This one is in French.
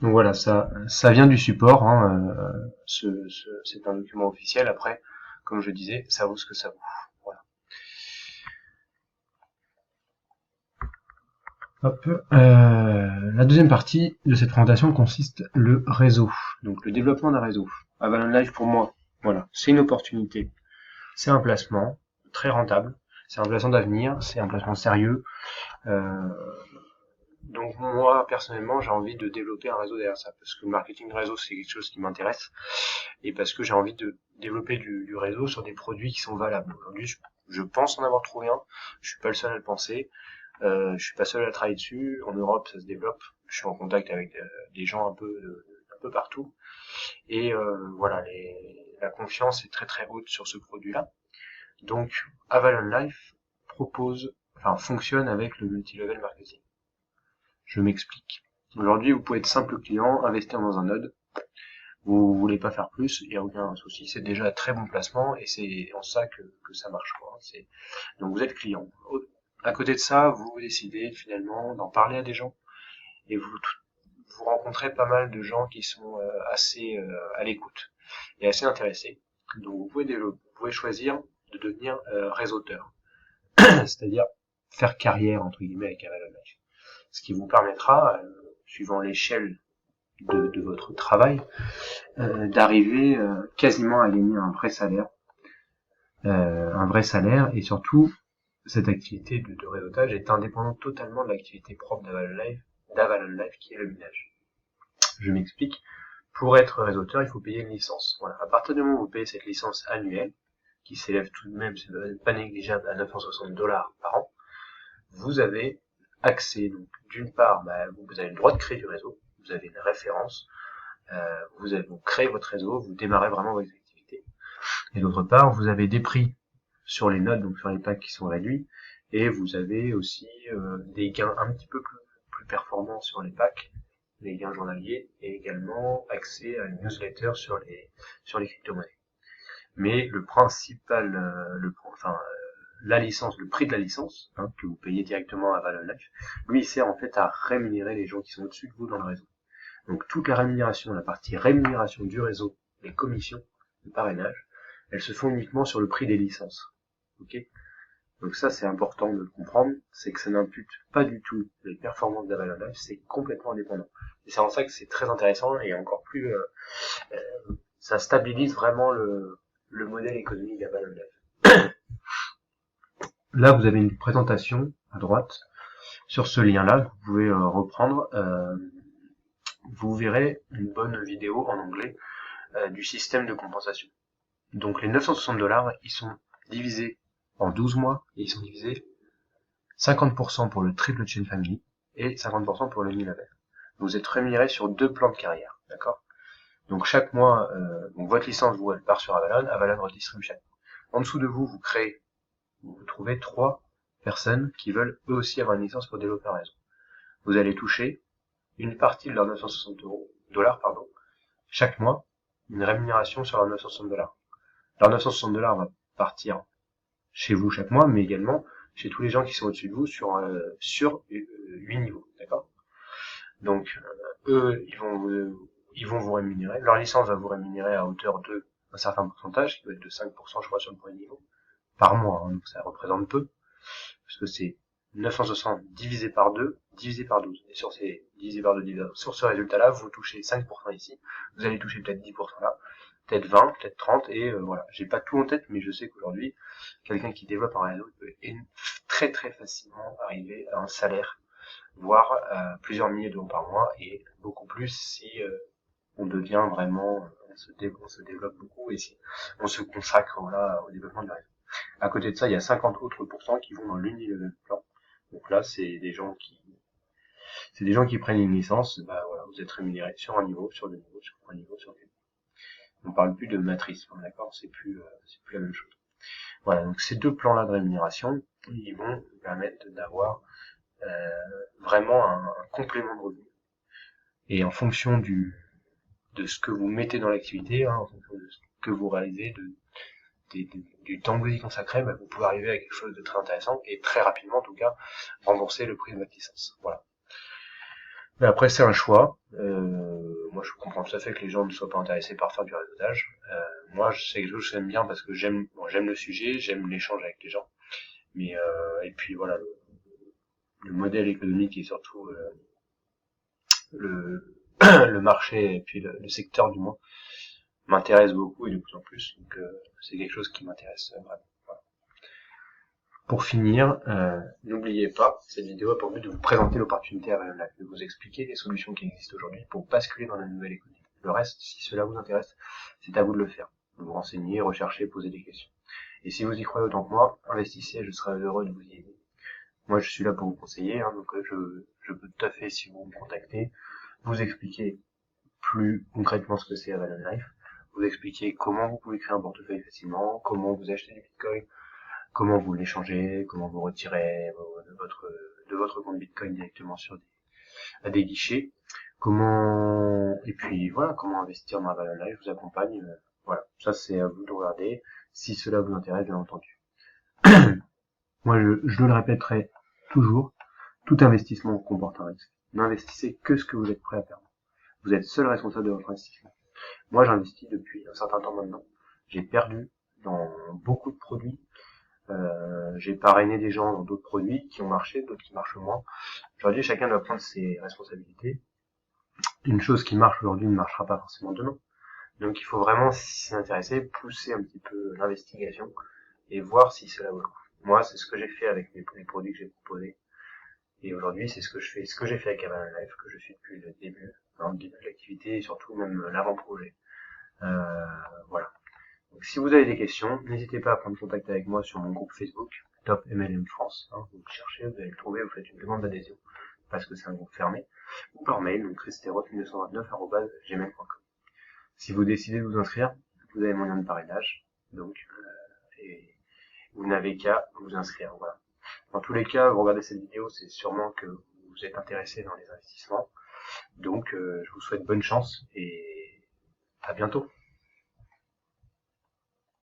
Donc voilà, ça vient du support, hein, c'est un document officiel. Après, comme je disais, ça vaut ce que ça vaut. Voilà. Hop. La deuxième partie de cette présentation consiste le réseau, donc le développement d'un réseau. Avalon Live pour moi, voilà, c'est une opportunité, c'est un placement très rentable, c'est un placement d'avenir, c'est un placement sérieux. Euh, donc moi personnellement j'ai envie de développer un réseau derrière ça, parce que le marketing de réseau c'est quelque chose qui m'intéresse, et parce que j'ai envie de développer du réseau sur des produits qui sont valables. Aujourd'hui je pense en avoir trouvé un, je suis pas le seul à le penser. Je suis pas seul à travailler dessus. En Europe, ça se développe. Je suis en contact avec des gens un peu partout. Et voilà, la confiance est très très haute sur ce produit-là. Donc, Avalon Life fonctionne avec le multilevel marketing. Je m'explique. Aujourd'hui, vous pouvez être simple client, investir dans un node. Vous voulez pas faire plus, il n'y a aucun souci. C'est déjà un très bon placement et c'est en ça que ça marche, quoi. Donc vous êtes client. À côté de ça, vous décidez finalement d'en parler à des gens et vous rencontrez pas mal de gens qui sont assez à l'écoute et assez intéressés. Donc vous pouvez choisir de devenir réseauteur, c'est-à-dire faire carrière entre guillemets avec Avalon Life. Ce qui vous permettra, suivant l'échelle de votre travail, d'arriver quasiment à gagner un vrai salaire et surtout cette activité de réseautage est indépendante totalement de l'activité propre d'Avalon Life qui est le minage. Je m'explique. Pour être réseauteur, il faut payer une licence. Voilà. À partir du moment où vous payez cette licence annuelle, qui s'élève tout de même, c'est pas négligeable, à 960 $ par an, vous avez accès, donc, d'une part, vous avez le droit de créer du réseau, vous avez une référence, vous créez votre réseau, vous démarrez vraiment vos activités. Et d'autre part, vous avez des prix sur les notes, donc sur les packs qui sont réduits, et vous avez aussi des gains un petit peu plus performants sur les packs, les gains journaliers, et également accès à une newsletter sur les crypto-monnaies. Mais le principal, la licence, le prix de la licence, hein, que vous payez directement à Valon Life, lui il sert en fait à rémunérer les gens qui sont au-dessus de vous dans le réseau. Donc toute la rémunération, la partie rémunération du réseau, les commissions, le parrainage, elles se font uniquement sur le prix des licences. Ok. Donc ça c'est important de le comprendre, c'est que ça n'impute pas du tout les performances d'Avalon Life, c'est complètement indépendant. Et c'est en ça que c'est très intéressant et encore plus, ça stabilise vraiment le modèle économique d'Avalon Life. Là vous avez une présentation à droite sur ce lien-là que vous pouvez reprendre. Vous verrez une bonne vidéo en anglais du système de compensation. Donc les 960 $, ils sont divisés en 12 mois et ils sont divisés 50% pour le triple chain family et 50% pour le unilevel. Vous êtes rémunéré sur 2 plans de carrière, d'accord? Donc chaque mois, donc votre licence, vous, elle part sur Avalon, Avalon redistribue chaque mois. En dessous de vous, vous trouvez 3 personnes qui veulent eux aussi avoir une licence pour développer un réseau. Vous allez toucher une partie de leurs 960 $, chaque mois, une rémunération sur leurs 960 $. Leurs 960 $ va partir chez vous chaque mois, mais également chez tous les gens qui sont au-dessus de vous sur 8 niveaux, d'accord? Donc eux, ils vont vous rémunérer. Leur licence va vous rémunérer à hauteur de un certain pourcentage, qui va être de 5%, je crois, sur le premier niveau, par mois, hein, donc ça représente peu, parce que c'est 960 divisé par 2, divisé par 12. Et sur ces divisé par 2, divisé par 12, sur ce résultat-là, vous touchez 5% ici, vous allez toucher peut-être 10% là, peut-être 20, peut-être 30, et voilà. J'ai pas tout en tête, mais je sais qu'aujourd'hui, quelqu'un qui développe un réseau peut très très facilement arriver à un salaire, voire plusieurs milliers d'euros par mois, et beaucoup plus si on devient vraiment, on se développe beaucoup, et si on se consacre voilà, au développement du réseau. À côté de ça, il y a 50 autres pourcents qui vont dans l'unilevel plan. Donc là, c'est des gens qui prennent une licence, bah voilà, vous êtes rémunéré sur un niveau, sur deux niveaux, sur trois niveaux, sur deux niveaux. On parle plus de matrice, d'accord, c'est plus la même chose. Voilà, donc ces deux plans-là de rémunération, ils vont vous permettre d'avoir vraiment un complément de revenu. Et en fonction de ce que vous mettez dans l'activité, hein, en fonction de ce que vous réalisez, du temps que vous y consacrez, bah, vous pouvez arriver à quelque chose de très intéressant et très rapidement en tout cas rembourser le prix de votre licence. Voilà. Mais après c'est un choix. moi je comprends tout à fait que les gens ne soient pas intéressés par faire du réseautage. Moi c'est quelque chose que j'aime bien parce que j'aime le sujet, j'aime l'échange avec les gens. Mais et puis voilà, le modèle économique et surtout le le marché et puis le secteur du moins m'intéresse beaucoup et de plus en plus. Donc c'est quelque chose qui m'intéresse vraiment. Voilà. Pour finir, n'oubliez pas, cette vidéo a pour but de vous présenter l'opportunité à Value Life, de vous expliquer les solutions qui existent aujourd'hui pour basculer dans la nouvelle économie. Le reste, si cela vous intéresse, c'est à vous de le faire. De vous renseigner, rechercher, poser des questions. Et si vous y croyez autant que moi, investissez, je serai heureux de vous y aider. Moi, je suis là pour vous conseiller, hein, donc je peux tout à fait, si vous me contactez, vous expliquer plus concrètement ce que c'est Avalon Life, vous expliquer comment vous pouvez créer un portefeuille facilement, comment vous achetez du Bitcoin, comment vous l'échangez, comment vous retirez de votre compte Bitcoin directement sur des guichets, et puis voilà, comment investir dans Avalon Life, je vous accompagne, voilà, ça c'est à vous de regarder, si cela vous intéresse, bien entendu. Moi, je le répéterai toujours, tout investissement comporte un risque. N'investissez que ce que vous êtes prêt à perdre. Vous êtes seul responsable de votre investissement. Moi, j'investis depuis un certain temps maintenant. J'ai perdu dans beaucoup de produits. J'ai parrainé des gens dans d'autres produits qui ont marché, d'autres qui marchent moins. Aujourd'hui, chacun doit prendre ses responsabilités. Une chose qui marche aujourd'hui ne marchera pas forcément demain. Donc, il faut vraiment s'y intéresser, pousser un petit peu l'investigation et voir si cela vaut le coup. Moi, c'est ce que j'ai fait avec les produits que j'ai proposés. Et aujourd'hui, c'est ce que je fais, ce que j'ai fait avec Avalon Life, que je suis depuis le début de l'activité et surtout même l'avant-projet. Voilà. Donc, si vous avez des questions, n'hésitez pas à prendre contact avec moi sur mon groupe Facebook, Top MLM France. Hein, vous cherchez, vous allez le trouver, vous faites une demande d'adhésion, parce que c'est un groupe fermé, ou par mail, donc christerot1929@gmail.com. Si vous décidez de vous inscrire, vous avez moyen de parrainage, donc et vous n'avez qu'à vous inscrire. Voilà. Dans tous les cas, vous regardez cette vidéo, c'est sûrement que vous êtes intéressé dans les investissements. Donc, je vous souhaite bonne chance et à bientôt.